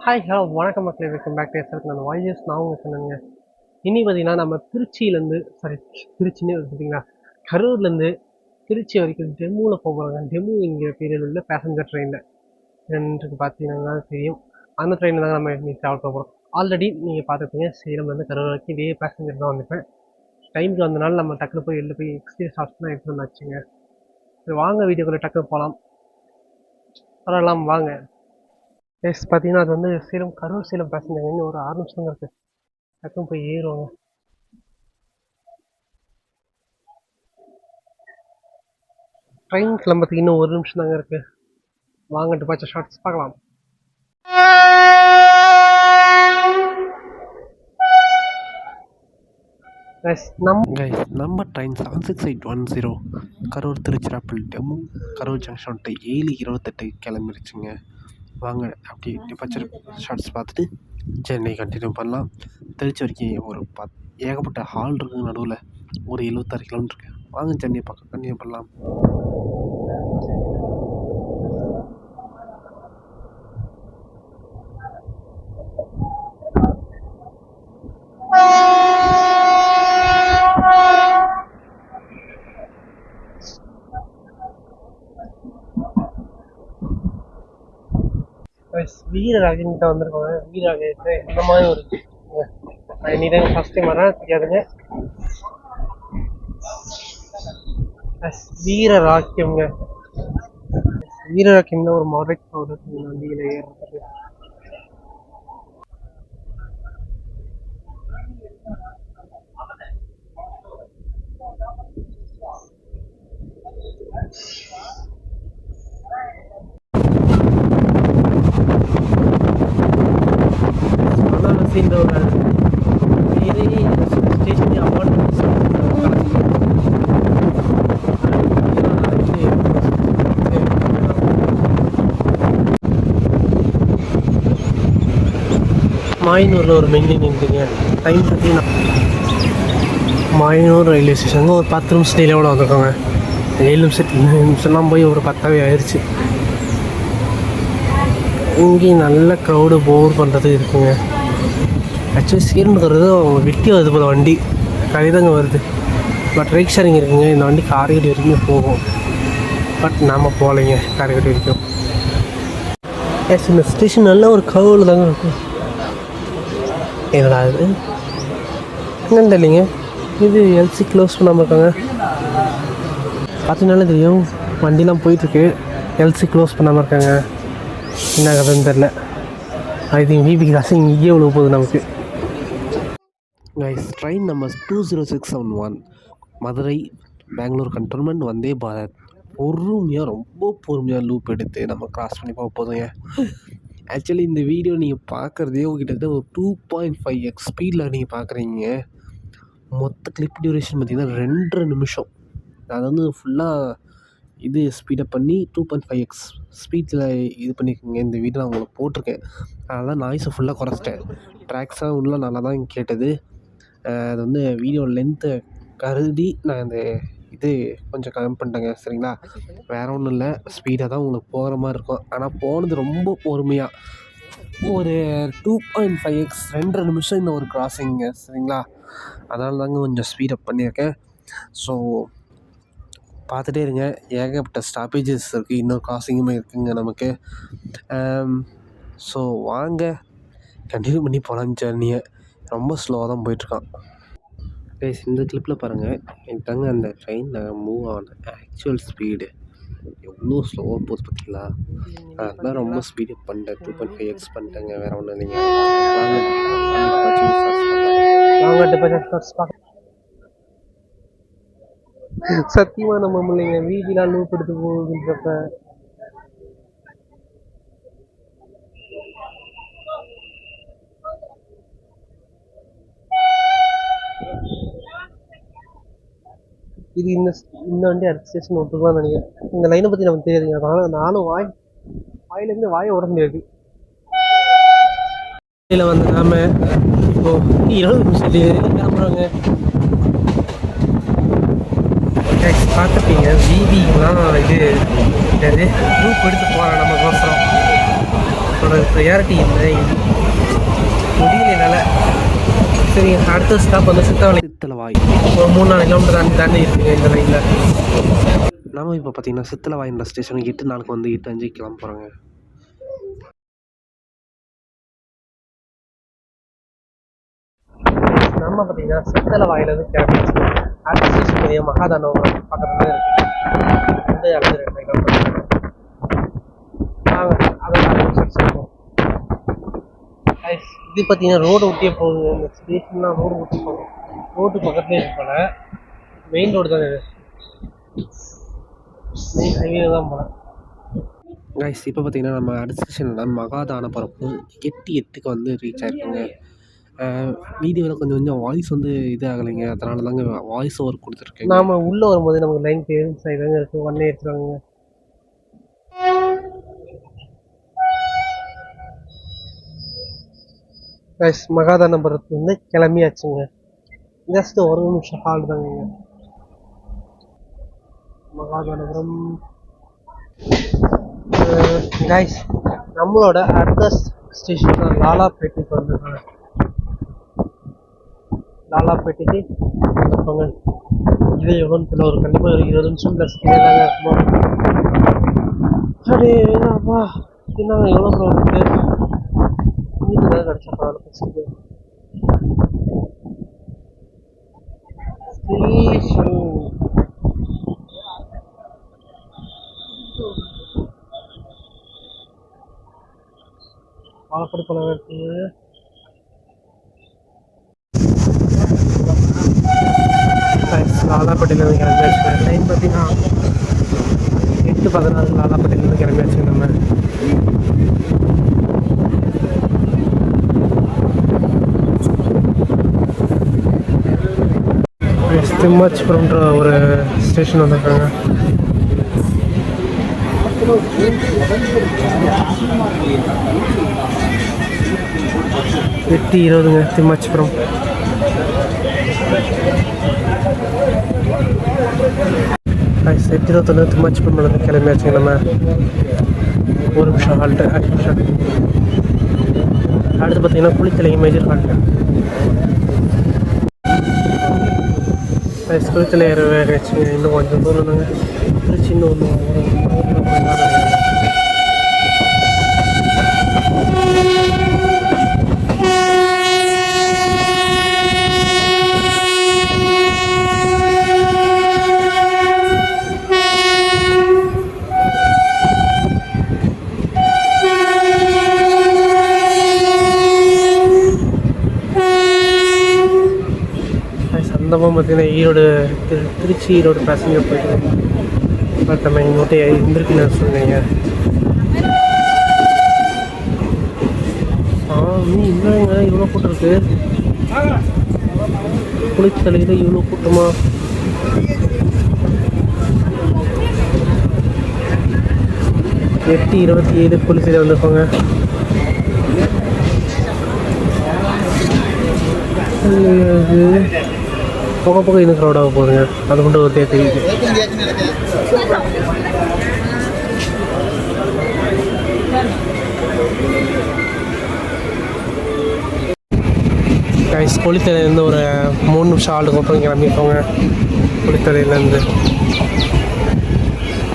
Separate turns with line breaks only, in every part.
Hi hello வணக்கம் மக்களே, welcome back to எஸ்எல்க்கு. நான் வாய்ஸ் நான் உங்க சொன்னேங்க. இனி பார்த்தீங்கன்னா நம்ம திருச்சியிலேருந்து திருச்சின்னு பார்த்தீங்களா, கரூர்லேருந்து திருச்சி வரைக்கும் டெம்முவில் போகிறாங்க. டெம்மு இங்கே பீரியட் உள்ள பேசஞ்சர் ட்ரெயினில் எனக்கு பார்த்தீங்கன்னா தெரியும். அந்த ட்ரெயினில் தான் நம்ம இன்னைக்கு ட்ராவல் போகிறோம். ஆல்ரெடி நீங்கள் பார்த்துருப்பீங்க, சேலம்லேருந்து கரூர் வரைக்கும் இதே பேசஞ்சர் தான் வந்துப்பேன். டைமுக்கு வந்தனால நம்ம டக்குனு போய் வெளில போய் எக்ஸ்பீரியன்ஸ் ஆப்ஷன் தான் எடுத்து வந்தாச்சுங்க. சரி வாங்க வீடியோக்குள்ளே டக்குனு போகலாம். வரலாம் வாங்க. எஸ் பார்த்தீங்கன்னா அது வந்து கரூர் சேலம் பேசஞ்சர் இன்னும் ஒரு 6 நிமிஷம் தான் இருக்குது. டக்குனு போய் ஏறுவாங்க. ட்ரெயின் கிளம்புறதுக்கு இன்னும் 1 நிமிஷம் தாங்க இருக்குது. வாங்க டிபார்ச்சர் ஷார்ட்ஸ் பார்க்கலாம்.
நம்ம train 76810 Karur Tiruchirappalli DEMU Karur junction 7:28 கிளம்பிருச்சுங்க. வாங்க அப்படியே டிபார்ச்சர் ஷார்ட்ஸ் பார்த்துட்டு ஜெர்னி கண்டினியூ பண்ணலாம். திருச்சி வரைக்கும் ஒரு ஏகப்பட்ட ஹால் இருக்குது, நடுவில் ஒரு 76 கிலோமீட்டருக்கு. வாங்க ஜெர்னி பார்க்க கண்டினியூ பண்ணலாம்.
வீரராகிட்ட வந்திருக்கோங்க. வீரராகிட்ட இந்த மாதிரி ஒரு நீதான் ஃபர்ஸ்ட் டைம் வரேன் தெரியாதுங்க. வீரராக்கியம்ங்க. வீரராக்கியம்னா ஒரு மாடரேட் ப்ராடக்ட் வண்டியில் ஏறுறதுக்கு. ஸ்டேஷன் அவார்டு மாயனூரில் ஒரு மெயின் நின்றுங்க. டைம் பார்த்தீங்கன்னா மாயனூர் ரயில்வே ஸ்டேஷனுக்கு ஒரு 10 நிமிஷம் டிலேவோட வந்திருக்காங்க. 7 நிமிஷம்லாம் போய் ஒரு 10ஆவே ஆயிடுச்சு. இங்கேயும் நல்ல க்ரௌடு போர் பண்ணுறது இருக்குங்க. ஆக்சுவலி சீரனுங்கிறது அவங்க விட்டி வருது போல் வண்டி கவிதங்க வருது. பட் ரைட் ஷேரிங் இருக்குங்க. இந்த வண்டி காரைக்கட்டி வரைக்கும் போகும். பட் நாம் போகலைங்க காரைக்கட்டி வரைக்கும். இந்த ஸ்டேஷன் நல்ல ஒரு கவுல் தாங்க இருக்கும். என்னடா இது என்னன்னு தெரியலைங்க. இது எல்சி க்ளோஸ் பண்ணாமல் இருக்காங்க. பார்த்தீங்கன்னாலே தெரியும், வண்டிலாம் போயிட்டுருக்கு. எல்சி க்ளோஸ் பண்ணாமல் இருக்காங்க. என்ன கதைன்னு தெரில. ஐ திங்க் விபி காசு இங்கேயே உள்ள போகுது நமக்கு.
Train number 20671 Madurai Bengaluru cantonment Vande Bharat. ரொம்ப பொறுமையாக லூப் எடுத்து நம்ம கிராஸ் பண்ணி போக போதுங்க. ஆக்சுவலி இந்த வீடியோ நீங்கள் பார்க்குறதே கிட்டத்தட்ட ஒரு 2.5x ஸ்பீடில் நீங்கள் பார்க்குறீங்க. மொத்த கிளிப் டியூரேஷன் பார்த்திங்கன்னா 2.5 நிமிஷம். அதை வந்து ஃபுல்லாக இது ஸ்பீடப் பண்ணி 2.5x ஸ்பீடில் இது பண்ணியிருக்கீங்க. இந்த வீடியோ நான் உங்களுக்கு போட்டிருக்கேன். அதனால் நாய்ஸை ஃபுல்லாக குறைச்சிட்டேன். ட்ராக்ஸாக உள்ள நல்லா தான் கேட்டது. அது வந்து வீடியோ லென்த்தை கருதி நான் அந்த இது கொஞ்சம் கம்மி பண்ணிட்டேங்க. சரிங்களா, வேறு ஒன்றும் இல்லை. ஸ்பீடாக தான் உங்களுக்கு போகிற மாதிரி இருக்கும். ஆனால் போனது ரொம்ப பொறுமையாக ஒரு 2.5x 2.5 நிமிஷம் இந்த ஒரு கிராசிங்க. சரிங்களா, அதனால தாங்க கொஞ்சம் ஸ்பீடப் பண்ணியிருக்கேன். ஸோ பார்த்துட்டே இருங்க. ஏகப்பட்ட ஸ்டாப்பேஜஸ் இருக்குது, இன்னொரு கிராசிங்குமே இருக்குங்க நமக்கு. ஸோ வாங்க கண்டினியூ பண்ணி போகலாம் ஜர்னியை. ரொம்ப ஸ்லோவாக தான் போயிட்டுருக்கான். இந்த கிளிப்பில் பாருங்கள், எனக்கு தாங்க அந்த ட்ரெயினில் மூவ் ஆன ஆக்சுவல் ஸ்பீடு எவ்வளோ ஸ்லோவாக போகுது பார்த்தீங்களா. அதுதான் ரொம்ப ஸ்பீடு பண்ணிட்டேன். 2.5x பண்ணிட்டேங்க. வேறு ஒன்றும் இல்லைங்க.
சத்தியமாக நம்ம இல்லைங்க. வீதிலாம் லூப் எடுத்து போகுதுன்றப்ப இது இந்த வண்டி அடுத்த ஸ்டேஷன் விட்டுருக்கலாம்னு நினைக்கிறேன். இந்த லைனை பற்றி நமக்கு தெரியாதுங்க. அதனால நானும் வாயிலேருந்து வாயை விட முடியாது. இதில் வந்து நாம இப்போ 20 நிமிஷம் கிளம்புறாங்க. பார்த்துப்பீங்க வீதிலாம் இது குரூப் எடுத்து போகிறேன் நமக்கோசரம். ஒரு ப்ரையாரிட்டி இல்லை, முடியல என்னால். சரி, அடுத்த ஸ்டாப் வந்து
சித்தலவாய்.
ஒரு 3-4 கிலோமீட்டர் தாண்டி இருக்குங்க இந்த லைனில்.
நம்ம இப்போ பார்த்தீங்கன்னா சித்தலவாய்ன்ற ஸ்டேஷன் 8-4 வந்து 8-5 கிளம்ப போகிறோங்க.
நம்ம பார்த்தீங்கன்னா சித்தலவாயிலேருந்து கிளம்பிச்சு. அடுத்த ஸ்டேஷன் பார்த்தீங்கன்னா மகாதானபுரம் பக்கத்தில் இருக்குது. வந்து அடுத்த 2 கிலோமீட்டர் அதை இது பார்த்தீங்கன்னா ரோடு ஒட்டியே போகுது. இந்த ஸ்டேஷன்லாம் ரோடு ஒட்டி போகும். ரோடு பக்கத்துலேயே இருக்கு போல. மெயின் ரோடு தான் இது, மெயின் ஹைவே தான் போல.
கைஸ் இப்போ பார்த்தீங்கன்னா நம்ம அடுத்த ஸ்டேஷன் மகாதானபுரம் 8 வந்து ரீச் ஆகிருக்குங்க. வீடியோவில் கொஞ்சம் வாய்ஸ் வந்து இது ஆகலைங்க, அதனால தாங்க வாய்ஸ் ஓவர் கொடுத்துருக்கேன்.
நாம் உள்ளே வரும்போது நமக்கு லைன் கிளியரன்ஸ் ஆகிதாங்க இருக்குது. 1 எடுத்துருவாங்க. கைஸ் மகாதானபுரத்து வந்து கிளம்பியாச்சுங்க. ஜஸ்ட் 1 நிமிஷம் ஹால் தாங்க மகாதானபுரம். கைஸ் நம்மளோட அடுத்த ஸ்டேஷன் தான் லாலாப்பேட்டைக்கு வந்துருக்காங்க. லாலாப்பேட்டைக்கு வந்துருப்பாங்க. இதே எவ்வளோன்னு தெரியல, ஒரு கண்டிப்பாக ஒரு 20 நிமிஷம் ப்ளஸ் தாங்க இருக்குமா. சரி என்னப்பா என்னங்க எவ்வளோ ப்ரோ இருக்குது வீட்டுக்கு தான் கிடச்சா பரவாயில்ல பசங்க. ஸ்டேஷன் வாழப்படி போல இருக்குது. லாலாப்பேட்டையிலேருந்து கிளம்பியாச்சு. டைம் பார்த்தீங்கன்னா 8:16 லாலாப்பேட்டையிலேருந்து கிளம்பியாச்சு நம்ம. திம்மாச்சிபுரம்ன்ற ஒரு ஸ்டேஷன் வந்திருக்காங்க. எட்டு 20ங்க திம்மாச்சிபுரம். எட்டு திம்மாச்சிபுரம் கிளம்பியாச்சுங்க நம்ம. 1 நிமிஷம் ஹால்ட்டு, 5 நிமிஷம். அடுத்து பார்த்தீங்கன்னா குளித்தலை மேஜர் ஹால்ட்டு. குளித்தலை ஏறியாச்சுங்க. இன்னும் கொஞ்சம் தூரம் தாங்க திருச்சி. இன்னும் சொந்தமாக பார்த்தீங்கன்னா ஈரோடு திருச்சி ஈரோடு பேசஞ்சர் போயிட்டு பட் நம்ம இங்கோட்டே இருந்திருக்குன்னு சொன்னீங்க. இல்லைங்க இவ்வளோ கூட்டம் இருக்குது. குளித்தலையில் இவ்வளோ கூட்டமா? எட்டு 27 குளித்தலை வந்திருப்பாங்க. போக போக இன்னும் க்ரௌடாக போகுதுங்க. அது மட்டும் ஒரு தெரியுது. கைஸ் குளித்தலையிலேருந்து ஒரு 3 நிமிஷம் ஆளுக்கு அப்புறம் கிளம்பிப்போங்க. குளித்தலையிலேருந்து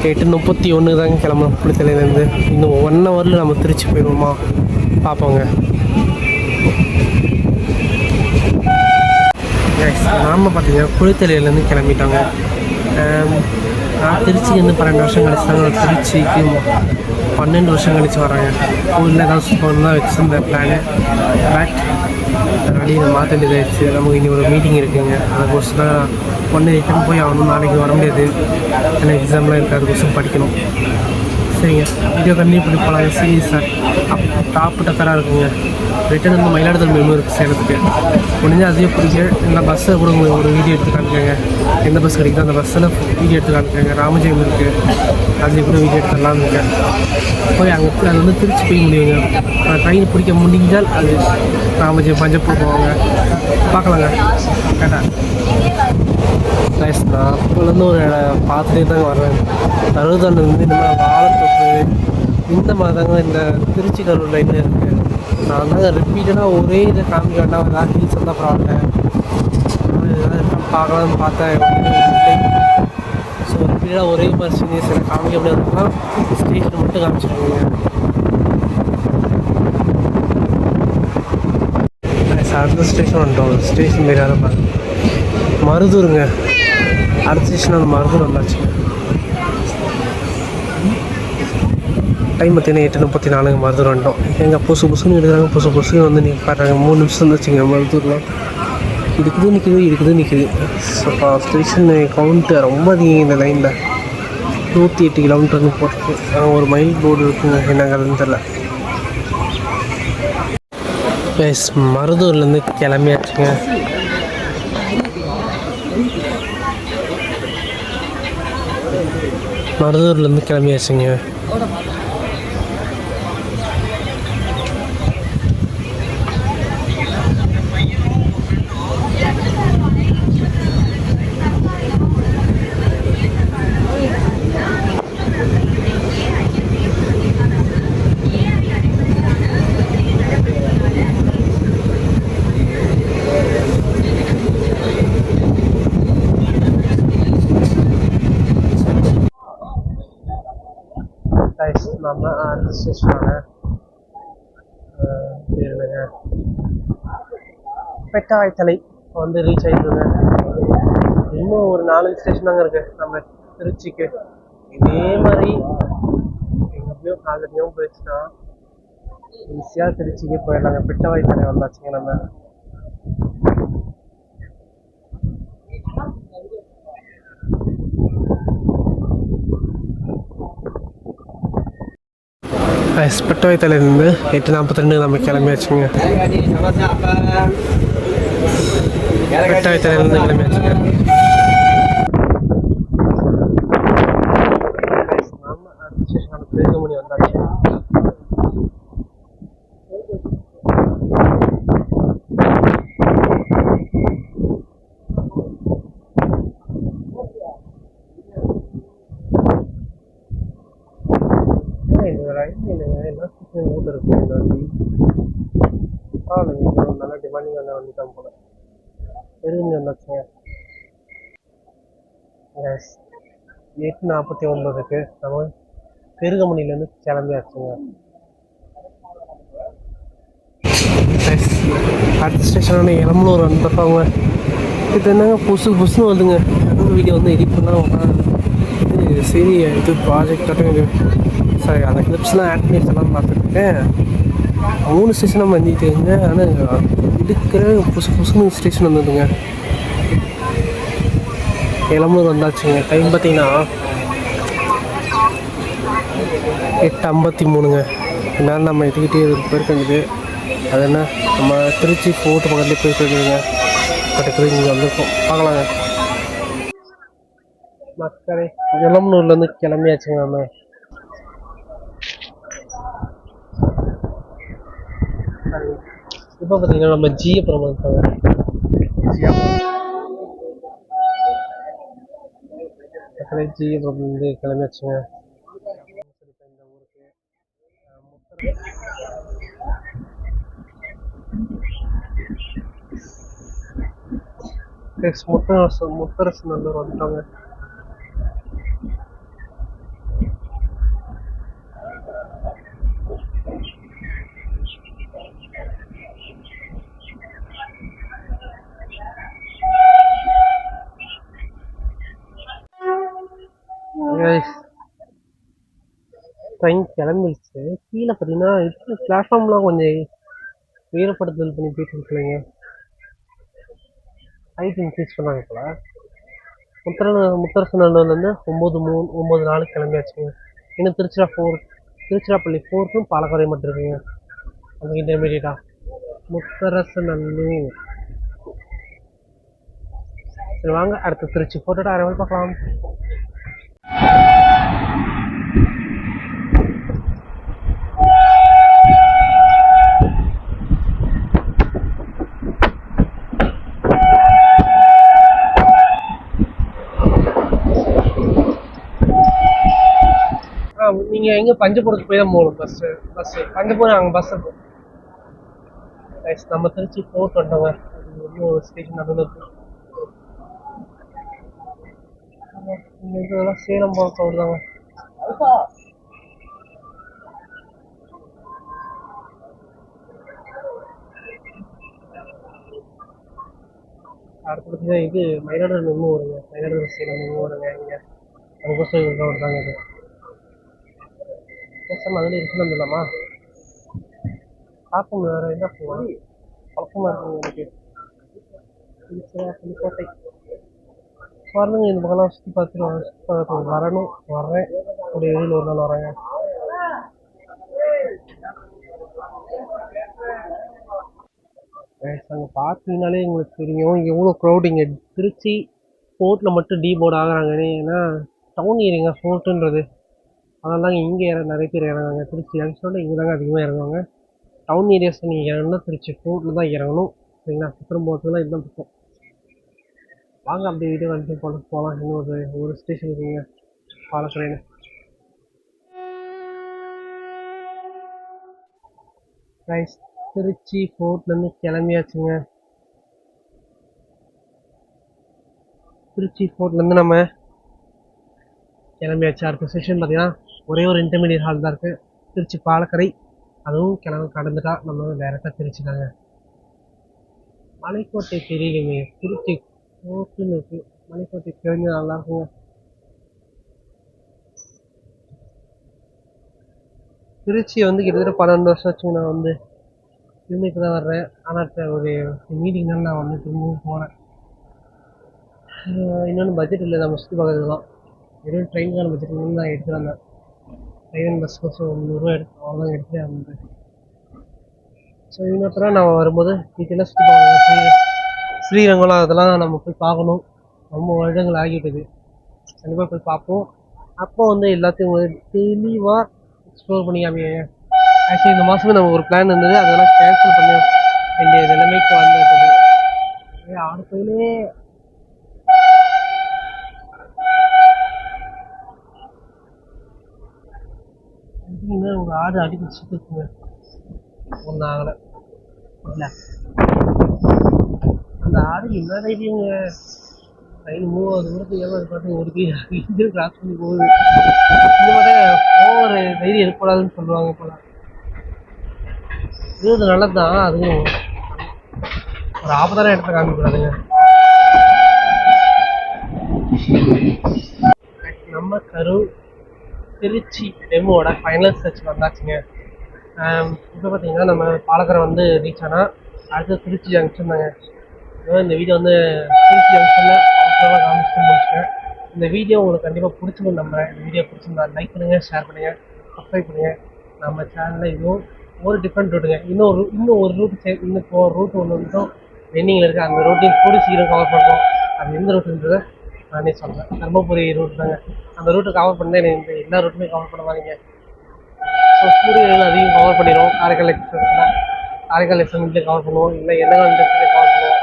8:31 தாங்க கிளம்பணும். குளித்தலையிலேருந்து இன்னும் 1 ஹவரில் நம்ம திருச்சி போயிடுவோமா பார்ப்போங்க. நாம் பார்த்தீங்கன்னா குளித்தலையிலேருந்து கிளம்பிட்டோங்க. நான் திருச்சிக்கு 12 வருஷம் கழிச்சு தாங்க திருச்சிக்கு 12 வருஷம் கழிச்சு வராங்க. ஊரில் ஏதாவது சுத்தம் தான் வச்சுருந்த பிளானு. பட் வெளியே மாற்ற வேண்டியதாகிடுச்சு. நமக்கு இனி ஒரு மீட்டிங் இருக்குதுங்க. அதுக்கோசம் தான் ரிட்டன் போய் ஆகணும். நாளைக்கு வர முடியாது, ஏன்னா எக்ஸாம்லாம் இருக்குது. அதுக்கோசம் படிக்கணும். சரிங்க, வீடியோ கண்டினியூ பண்ணி போகலாங்க. சீரியஸாக டாப்பு டக்கராக இருக்குங்க. ரிட்டன் வந்து மயிலாடுதுறை மெமு இருக்குது சேலத்துக்கு. முடிஞ்சால் அதையும் பிடிக்க இல்லை பஸ்ஸில் கூட உங்களுக்கு ஒரு வீடியோ எடுத்து காமிக்கங்க. எந்த பஸ் கிடைக்குதோ அந்த பஸ்ஸில் வீடியோ எடுத்து காமிக்கங்க. ராமஜெயம் இருக்குது, அதுலேயும் கூட வீடியோ எடுத்துடலாம் இருக்கேன். போய் அங்கே அது வந்து திருச்சி போய் முடியுங்க. ட்ரெயின் பிடிக்க முடிஞ்சால் அது ராமஜெயம் பஞ்சப்பூர் போவாங்க. பார்க்கலாங்க. கேட்டா நான் அப்போலேருந்து ஒரு பார்த்துட்டே தாங்க வர்றேன். 60 இந்த மாதிரி வாழைத்தொப்பு இந்த மாதிரி தாங்க இந்த திருச்சி கரூர் லைனில் இருக்குது. நான் தாங்க ரிப்பீட்டடாக ஒரே இதை காமிக்க வேண்டாம், ஏதாவது ஹில்ஸ் வந்தால் பரவாயில்ல, ஏதாவது பார்க்கலாம்னு பார்த்தேன் இல்லை. ஸோ ரிப்பீட்டடாக ஒரே மாதிரி சீனியர்ஸ் காமிக்க முடியாதுன்னா ஸ்டேஷன் மட்டும் காமிச்சிருக்கீங்க. அடுத்த ஸ்டேஷன் வந்துட்டோம். ஸ்டேஷன் பேர் யாரும் பாருங்க, மருதூருங்க. அடுத்த ஸ்டேஷன் அந்த மருதூர் வந்தாச்சு. டைம் பார்த்தீங்கன்னா 8:34 மருதூர் வந்துட்டோம். எங்கள் புதுசுன்னு எடுக்கிறாங்க, புதுசுன்னு வந்து நீங்கள் பாருங்க 3 நிமிஷம் வந்துச்சுங்க மருதூரில். நிற்குது. ஸோ ஸ்டேஷன் கவுண்ட்டு ரொம்ப அதிகம் இந்த லைனில். 108 கிலோமீட்டர்னு போட்டிருக்கு. ஒரு மைல் போர்டு இருக்குங்க, என்னங்கிறதுன்னு தெரில. எஸ், மருதூர்லேருந்து கிளம்பியாச்சுங்க. நம்ம அடுத்த ஸ்டேஷனான பேருங்க பெட்டாய்த்தலை வந்து ரீச் ஆகிடுங்க. இன்னும் ஒரு 4 ஸ்டேஷன் தாங்க இருக்குது நம்ம திருச்சிக்கு. இதே மாதிரி எங்கேயும் காலத்தையும் போயிடுச்சுன்னா ஈஸியாக திருச்சிக்கு போயிடலாங்க. பெட்டாய்த்தலை வந்தாச்சுங்க நம்ம. பெட்டாய்த்தலையிலேருந்து 8:42 நம்ம கிளம்பியாச்சுங்க. பெட்டாய்த்தலையிலேருந்து கிளம்பியாச்சுங்க. நம்ம அடுத்த ஸ்டேஷனான பெருகமணி வந்தாச்சு. ஊட்ட இருக்கு நல்லா டிமாண்டிங் வந்த வண்டி தான் போல. பெருகமணி வந்தாச்சுங்க. 8:49 நம்ம பெருகமணிலேருந்து கிளம்பியாச்சுங்க. அடுத்த ஸ்டேஷனான எளம்பலூர் வந்துருப்பாங்க. இது என்னங்க புதுசுன்னு வருதுங்க. வீடியோ வந்து எடிட் பண்ணால் இது சரி, இது ப்ராஜெக்ட் இது சாரி, அந்த கிளிப்ஸ்லாம் ஆட் பண்ணி சொல்லலாம்னு பார்த்துருக்கேன். 3 ஸ்டேஷனாக வந்துட்டுங்க. ஆனால் இருக்கிற புதுசுன்னு ஸ்டேஷன் வந்ததுங்க. எளம்பலூர் வந்தாச்சுங்க. டைம் பார்த்தீங்கன்னா 8:53ங்க. இதனால் நம்ம எடுத்துக்கிட்டே போயிருக்கேங்குது. அது என்ன, நம்ம திருச்சி ஃபோர்ட் பக்கத்துலேயே போயிருக்கேங்க. பட் இங்கே வந்திருக்கோம், பார்க்கலாங்க. மக்களே, எளம்பலூர்லேருந்து கிளம்பியாச்சுங்க நம்ம. இப்போ பார்த்தீங்கன்னா நம்ம ஜியபுரம் இருக்காங்க. ஜியபுரம்லேருந்து கிளம்பியாச்சுங்க. இந்த ஊருக்கு முத்தரசு நல்லூர் வந்துட்டாங்க. ட்ரெயின் கிளம்பிடுச்சு. கீழே பார்த்தீங்கன்னா பிளாட்ஃபார்ம்லாம் கொஞ்சம் உயரப்படுத்தல் பண்ணி போயிட்டு இருக்குல்லைங்க. ஹைட் இன்க்ரீஸ் பண்ணாங்க போல். முத்தரசு நல்லூர்லேருந்து 9:04 கிளம்பியாச்சுங்க. இன்னும் திருச்சிராப்பள்ளி 4க்கும் பாலக்கரை மட்டும் இருக்குங்க. அந்த இன்டர்மீடியட்டாக முத்தரசு நல்லூர். சரி வாங்க, அடுத்த திருச்சி ஃபோர்ட்டோட அரைவல் பார்க்கலாம். நீங்கள் நீங்கள் எங்கே பஞ்சபுரத்துக்கு போய் தான் போகணும். பஸ்ஸு பஞ்சபுரம் அங்கே பஸ்ஸு போகும். நம்ம திருச்சி போர்ட் வந்துட்டோங்க. ஒரு ஸ்டேஷன் நடுவில் இருக்கு. இதெல்லாம் சேலம் போகிற க்ரௌடு தாங்க. அடுத்து பார்த்தீங்கன்னா இது மயிலாடுதுறை மெமு வருங்க. மயிலாடுதுறை சேலம் மெமு வருங்க. இங்கே அதுக்கோசம் க்ரௌடு தாங்க இது. பேசாமல் அதில் இருக்குன்னு வந்துடலாமா? பார்ப்போம். வேறு என்ன போகலாம்? பழக்கமாக இருக்குங்க எனக்கு. புதுக்கோட்டை வரணுங்க. இந்த பக்கம்லாம் சுற்றி பார்த்துட்டு வரணும். வர்றேன். ஒரு 7 ஒரு நாள் வரேங்க. அங்கே பார்த்தீங்கனாலே உங்களுக்கு தெரியும் எவ்வளோ க்ரௌட். இங்கே திருச்சி ஃபோர்ட்டில் மட்டும் டீபோர்ட் ஆகுறாங்கன்னு. ஏன்னா டவுன் ஏரியாங்க ஃபோர்ட்டுன்றது. அதனால தாங்க இங்கே நிறைய பேர் இறங்குறாங்க. திருச்சி ஜங்ஷனில் இங்கே தாங்க அதிகமாக இறங்குவாங்க. டவுன் ஏரியாஸில் நீங்கள் இறங்கணும்னா திருச்சி ஃபோர்ட்டில் தான் இறங்கணும். சரிங்களா? சித்திரம் போகிறதுலாம் இதுதான் பக்கம். வாங்க அப்படியே வீடியோ வந்து போகலாம். இன்னும் ஒரு ஸ்டேஷன் இருக்குங்க, பாலக்கரைன்னு. ரைஸ் திருச்சி ஃபோர்ட்லேருந்து கிளம்பியாச்சுங்க. திருச்சி ஃபோர்ட்லேருந்து நம்ம கிளம்பியாச்சு. அடுத்த ஸ்டேஷன் பார்த்தீங்கன்னா ஒரே ஒரு இன்டர்மீடியட் ஹால் தான் இருக்குது, திருச்சி பாலக்கரை. அதுவும் கடந்துட்டா நம்ம டேரெக்டாக திருச்சிதாங்க. மலைக்கோட்டை தெரியலைங்க, திருச்சி ஃபோர்ட்னு இருக்குது. மலைக்கோட்டை தெரிஞ்சு நல்லா இருக்குங்க. திருச்சி வந்து கிட்டத்தட்ட 12 வருஷம் ஆச்சுங்க. நான் வந்து திரும்பி இப்போ தான் வர்றேன். ஆனால் ஒரு மீட்டிங்னால நான் வந்து திரும்பவும் போகிறேன். இன்னொன்று பட்ஜெட் இல்லை நம்ம சுற்றி பார்க்கறதுலாம். வெறும் ட்ரெயினுக்கான பட்ஜெட் நான் எடுத்துகிட்டு வந்தேன். ட்ரெயின் பஸ் கோசம் 100 எடுத்து அவ்வளோதான் எடுத்துகிட்டே வந்தேன். ஸோ இன்னொருத்தர நான் வரும்போது டீட்டெயிலாக சுற்றி பார்க்கணும். ஸ்ரீரங்கம்லாம் அதெல்லாம் நம்ம போய் பார்க்கணும். ரொம்ப வருடங்கள் ஆகிவிட்டது. கண்டிப்பாக போய் பார்ப்போம். அப்போ வந்து எல்லாத்தையும் தெளிவாக எக்ஸ்ப்ளோர் பண்ணி காமிங்க. ஆக்சுவலி இந்த மாதமே நமக்கு ஒரு பிளான் இருந்தது, அதெல்லாம் கேன்சல் பண்ண வேண்டிய நிலைமைக்கு வந்துட்டது. அடுத்ததுலே ஒரு ஆடு அடிக்க சுற்றுங்க. ஒன்றும் ஆகலை இல்லை. அந்த ஆடு என்ன தைரியங்க, ட்ரெயின் மூவ் ஆகுது கூட ஏதாவது பார்த்து ஒரு பேர் கிராஸ் பண்ணி போகுது. இந்த மாதிரி ஓவர் தைரியம் இருக்கக்கூடாதுன்னு சொல்லுவாங்க போல. இது நல்லது தான், அதுவும் ஒரு ஆபத்தான இடத்துல காமிக்கூடாதுங்க. நம்ம கரூர் திருச்சி டெமோட ஃபைனல் சர்ச் வந்தாச்சுங்க. இப்போ பார்த்தீங்கன்னா நம்ம பாலக்கரை வந்து ரீச் ஆனால் அடுத்து திருச்சி ஜங்ஷன் தாங்க. இந்த வீடியோ வந்து திருச்சி ஜங்ஷனில் அவசரமாக காமிச்சு முடிச்சுட்டேன். இந்த வீடியோ உங்களுக்கு கண்டிப்பாக பிடிச்சிருன்னு நம்புகிறேன். இந்த வீடியோ பிடிச்சிருந்தா லைக் பண்ணுங்கள், ஷேர் பண்ணுங்கள், சப்ஸ்கிரைப் பண்ணுங்கள். நம்ம சேனலில் இதுவும் ஒரு டிஃப்ரெண்ட் ரூட்டுங்க. இன்னும் ஒரு ரூட்டு இன்னும் ரூட்டு ஒன்று மட்டும் பெண்டிங்கில் இருக்குது. அந்த ரூட்டையும் கூடி சீக்கிரம் கவர் பண்ணுறோம். அது எந்த ரூட்டுன்றதை நானே சொல்கிறேன். தர்மபுரி ரூட் தாங்க. அந்த ரூட்டை கவர் பண்ணால் எனக்கு எல்லா ரூட்டுமே கவர் பண்ண வாங்க. ஸோ சூரியன் அதையும் கவர் பண்ணிடுவோம். காரைக்கால் எக்ஸ்பிரஸ்ல கவர் பண்ணுவோம். இல்லை எண்ணெய் இண்டஸ்ட்ரியில் கவர் பண்ணுவோம்.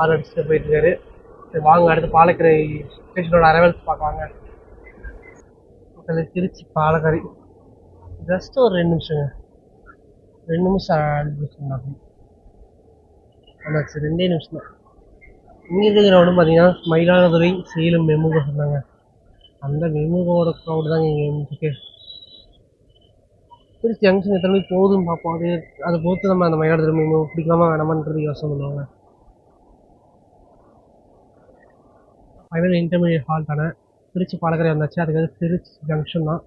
ஆறு அடிச்சுட்டு போயிட்டுருக்காரு. சரி வாங்க அடுத்து பாலக்கரை ஸ்டேஷனோட அரைவல்ஸ் பார்க்கலாங்க. திருச்சி பாலக்கரை ஜஸ்ட் ஒரு 2 நிமிஷங்க. 2 நிமிஷம் ஆமாச்சு, 2 நிமிஷம் தான். இங்கே இருக்கிற ஒன்று பார்த்தீங்கன்னா மயிலாடுதுறை சேலம் மெமுக சொன்னாங்க. அந்த மெமுகோட க்ரௌடு தாங்க இங்கே இருந்துருக்கு. திருச்சி ஜங்ஷன் எத்தனை மணிக்கு போகுதுன்னு பார்ப்போம். அதை பொறுத்து நம்ம அந்த மயிலாடுதுறை மெமு பிடிக்காம வேணாமான்றது யோசனை பண்ணுவாங்க. ஃபைனல் இன்டர்மீடியட் ஹால் தானே திருச்சி பாலக்கரை வந்தாச்சு. அதுக்காக திருச்சி ஜங்ஷன் தான்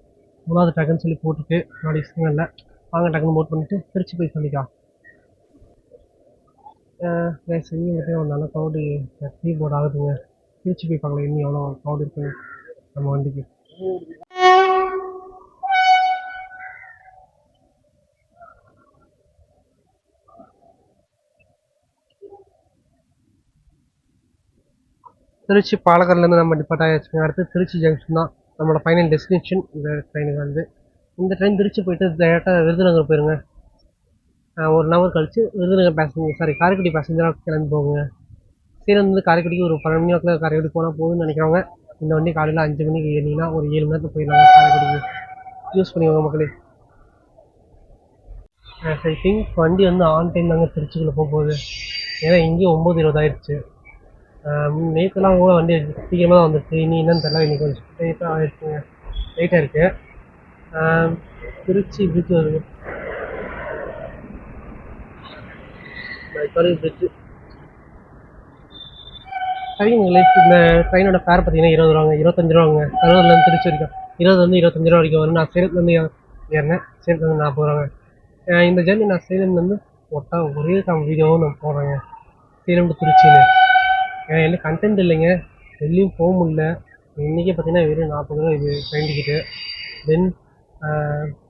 3வது டக்குன்னு சொல்லி போட்டுட்டு நாளைக்கு சிக்னலில் வாங்க டக்குன்னு நோட் பண்ணிவிட்டு திருச்சி போய் சொல்லிக்கலாம். இங்கே ஒரு நல்ல க்ரௌடு போர்ட் ஆகுதுங்க. திருச்சி போய் பார்க்கலாம் இன்னும் எவ்வளோ க்ரௌடு இருக்குங்க நம்ம வண்டிக்கு. திருச்சி பாலக்கர்லேருந்து நம்ம டிபார்ட் ஆகிடுச்சுங்க. அடுத்து திருச்சி ஜங்ஷன் தான் நம்மளோட ஃபைனல் டெஸ்டினேஷன். இந்த ட்ரெயினுக்கு வந்து இந்த ட்ரெயின் திருச்சி போயிட்டு டேரெக்டாக விருதுநகர் போயிருங்க. 1 ஹவர் கழிச்சு விருதுநகர் காரைக்குடி பேசஞ்சராக கிளம்பி போகுங்க. சேலந்து காரைக்குடிக்கு ஒரு 12 மணி வாக்கில் காரைக்குடி போனால் போகுதுன்னு நினைக்கிறவங்க இந்த வண்டி காலையில் 5 மணிக்கு ஏறினீங்கன்னா ஒரு 7 மணி நேரத்தில் போயிடலாங்க காரைக்குடிக்கு. யூஸ் பண்ணிக்கோங்க மக்களே. ஐ திங்க் வண்டி வந்து ஆன் டைம் தாங்க திருச்சிக்குள்ளே போகுது. ஏன்னா இங்கேயும் 9:20 ஆயிடுச்சு. நேற்றுலாம் கூட வண்டி சீக்கிரமாக தான் வந்துடுச்சு. இனி என்னன்னு தெரியல, இன்னைக்கு கொஞ்சம் லேட்டாக ஆகிடுச்சுங்க, லேட்டாக இருக்குது. திருச்சி பிரிட்ஜ் வருது, பிரிட்ஜு. சரிங்களே, இந்த ட்ரெயினோட ஃபேர் பார்த்தீங்கன்னா 20 ரூபாங்க, 25 ரூபாங்க. கரூர்லேருந்து திருச்சி வரைக்கும் 20 25 ரூபா வரைக்கும் வரும். நான் சேலத்துலேருந்து ஏறினேன், சேலத்துலேருந்து 40 ரூபாங்க. இந்த ஜர்னி நான் சேலம்லேருந்து ஒரே வீடியோவும் நான் போடுறேங்க, சேலம் டு திருச்சின்னு. என்ன கண்டென்ட் இல்லைங்க, வெளியும் போக முடியல. இன்றைக்கே பார்த்தீங்கன்னா வெறும் 40 ரூபா இது ட்ரெயின் டிக்கெட்டு. தென்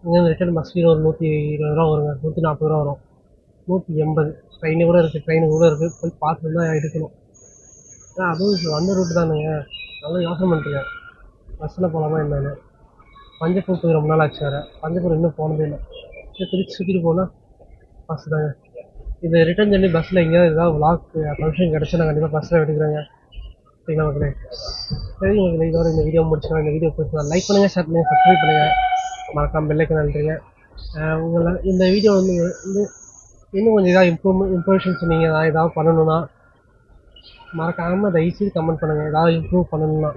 இங்கேருந்து ரிட்டர்ன் பஸ் ஃபீர் ஒரு 120 ரூபா வருங்க, 140 ரூபா வரும், 180. ட்ரெயினு கூட இருக்குது, போய் பார்த்துட்டு தான் எடுக்கணும். அதுவும் வந்த ரூட்டு தானுங்க, நல்லா யோசனை பண்ணிட்டுருக்கேன் பஸ்ஸில் போகலாமா என்னன்னு. பஞ்சப்பூர் போய் ரொம்ப நாள் ஆச்சு வேறு, பஞ்சப்பூர் இன்னும் போனதே இல்லை. திருச்சி சுற்றிட்டு போனால் பஸ் தாங்க. இது ரிட்டர்ன் ஜர்னி பஸ்ஸில் எங்கேயாவது ஏதாவது விளாக் ஃபங்க்ஷன் கிடச்சி நான் கண்டிப்பாக பஸ்ஸில் எடுக்கிறேங்க. சரிங்களா மக்களே? சரி மக்களே, இதோட இந்த வீடியோ முடிச்சுக்கலாம். இந்த வீடியோ பிடிச்சா லைக் பண்ணுங்கள், ஷேர் பண்ணுங்கள், சப்ஸ்கிரைப் பண்ணுங்கள், மறக்காம பெல் ஐக்கான் அழுத்துங்க. உங்களை இந்த வீடியோ வந்து இன்னும் கொஞ்சம் ஏதாவது இம்ப்ரூவேஷன்ஸ் நீங்கள் ஏதாவது பண்ணணுன்னா மறக்காமல் தயவுசெய்து கமெண்ட் பண்ணுங்கள். ஏதாவது இம்ப்ரூவ் பண்ணணுன்னா,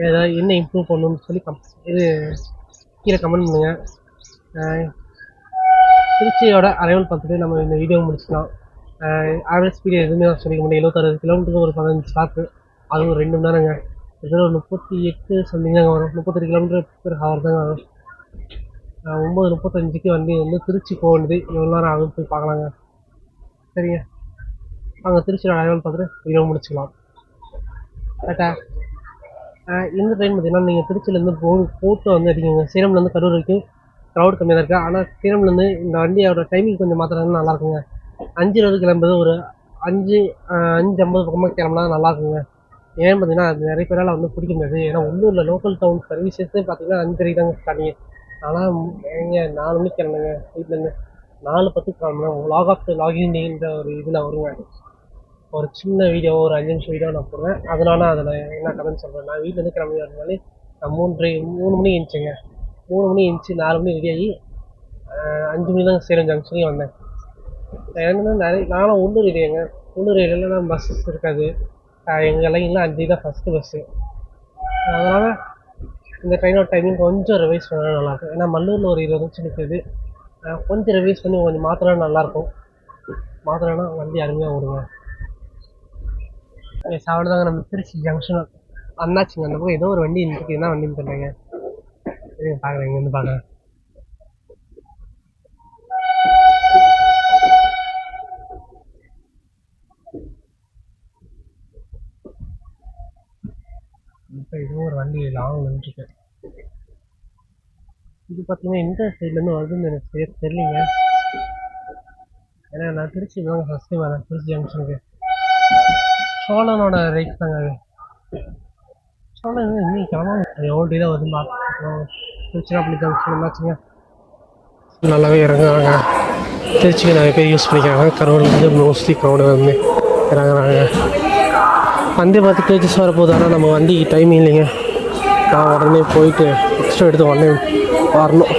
ஏதாவது என்ன இம்ப்ரூவ் பண்ணணும்னு சொல்லி இது கீழே கமெண்ட் பண்ணுங்கள். திருச்சியோட அரைவல் பார்த்துட்டு நம்ம இந்த வீடியோ முடிச்சுக்கலாம். ஆவரேஜ் ஸ்பீடு எதுவுமே நான் சொல்லிக்க முடியும், 76 கிலோமீட்டருக்கு ஒரு 15 ஸ்டாப்பு, அதுவும் 2 மணி நேரங்க. இதில் ஒரு 38 சம்திங் தாங்க வரும், 38 கிலோமீட்டர் பெர் ஹவர் தாங்க வரும். 9:35க்கு வண்டி வந்து திருச்சி போக வேண்டியது, எவ்வளோ நேரம் ஆகும் போய் பார்க்கலாங்க. சரிங்க, அங்கே திருச்சியோட அரைவல் பார்த்துட்டு வீடியோ முடிச்சுக்கலாம். கரெக்டா? இந்த ட்ரெயின் பார்த்தீங்கன்னா நீங்கள் திருச்சியிலேருந்து போட்டு வந்து அடிக்குங்க, சேலம்லேருந்து கரூர் வரைக்கும் க்ரௌட் கம்மியாக தான் இருக்குது. ஆனால் சேலம்லேருந்து இந்த வண்டியோட டைமிங் கொஞ்சம் மாற்றினாங்கன்னா நல்லாயிருக்குங்க. 5:20 கிளம்புறது ஒரு 5:50 பக்கமாக கிளம்புனா நல்லாயிருக்குங்க. ஏன்னு பார்த்தீங்கன்னா அது நிறைய பேரால் வந்து பிடிக்க முடியாது. ஏன்னா உள்ளூரில் லோக்கல் டவுன் சர்வீசஸே பார்த்தீங்கன்னா 5:30 தாங்க ஸ்டார்டிங்க. ஆனால் எங்க 4 மணிக்கு கிளம்புங்க, வீட்டிலேருந்து 4:10 கிளம்புனா லாகின்ற ஒரு இதில் வருங்க. ஒரு சின்ன வீடியோ, ஒரு 5 நிமிஷம் வீடியோ நான் போடுவேன். அதனால அதில் என்ன கதைன்னு சொல்கிறேன். நான் வீட்டிலேருந்து கிளம்பி வரதுனாலே நான் 3 மணி எழுந்துச்சிங்க. 3 மணி எழுந்துச்சி 4 மணி ரெடியாகி 5 மணி தான் சேலம் ஜங்ஷனையும் வந்தேன். எனக்கு நானும் உள்ளூர் ஏரியாங்க, உள்ளூர் ஏரியாவில் தான் பஸ்ஸஸ் இருக்காது. எங்கெல்லாம் 5 தான் ஃபஸ்ட்டு பஸ்ஸு. அதனால் இந்த ட்ரெயினோட டைமிங் கொஞ்சம் ரிவைஸ் பண்ணால் நல்லாயிருக்கும். ஏன்னா மல்லூரில் ஒரு 20 நிமிஷம் நிற்குது, கொஞ்சம் ரிவைஸ் பண்ணி கொஞ்சம் மாத்தினா நல்லாயிருக்கும். மாத்தினா வண்டி அருமையாக ஓடுங்க. அவ்வளோதாங்க, நம்ம திருச்சி ஜங்ஷன் அண்ணாச்சிங்க. அந்த பக்கம் ஏதோ ஒரு வண்டி இருக்குது, என்ன வண்டின்னு தெரியலைங்க. பார்க்குறேன், இங்கேருந்து பார்க்குறேன். இப்போ இதுவும் ஒரு வண்டி லாங் நின்றுருக்கு. இது பார்த்தீங்கன்னா எந்த சைட்லேருந்து வருதுன்னு எனக்கு தெரியலைங்க. ஏன்னா நான் திருச்சி தாங்க ஃபஸ்ட் டைம் வரேன், திருச்சி ஜங்ஷனுக்கு. சோழனோட ரைட் தாங்க அது. சோழன் இன்னும் கிளம்ப எவ்வளோ டே தான் வருதுன்னு பார்த்துருக்கோம். திருச்சிராப்பள்ளி ஜங்ஷன் என்னாச்சுங்க, நல்லாவே இறங்குறாங்க. திருச்சிக்கு நிறைய பேர் யூஸ் பண்ணிக்கிறாங்க. கரூர் வந்து மோஸ்ட்லி க்ரௌடு வந்து இறங்குறாங்க. வண்டி பார்த்து கேஜஸ் வரப்போகுது. ஆனால் நம்ம வண்டிக்கு டைம் இல்லைங்க. நான் உடனே போயிட்டு எக்ஸ்ட்ரா எடுத்து உடனே வரணும்.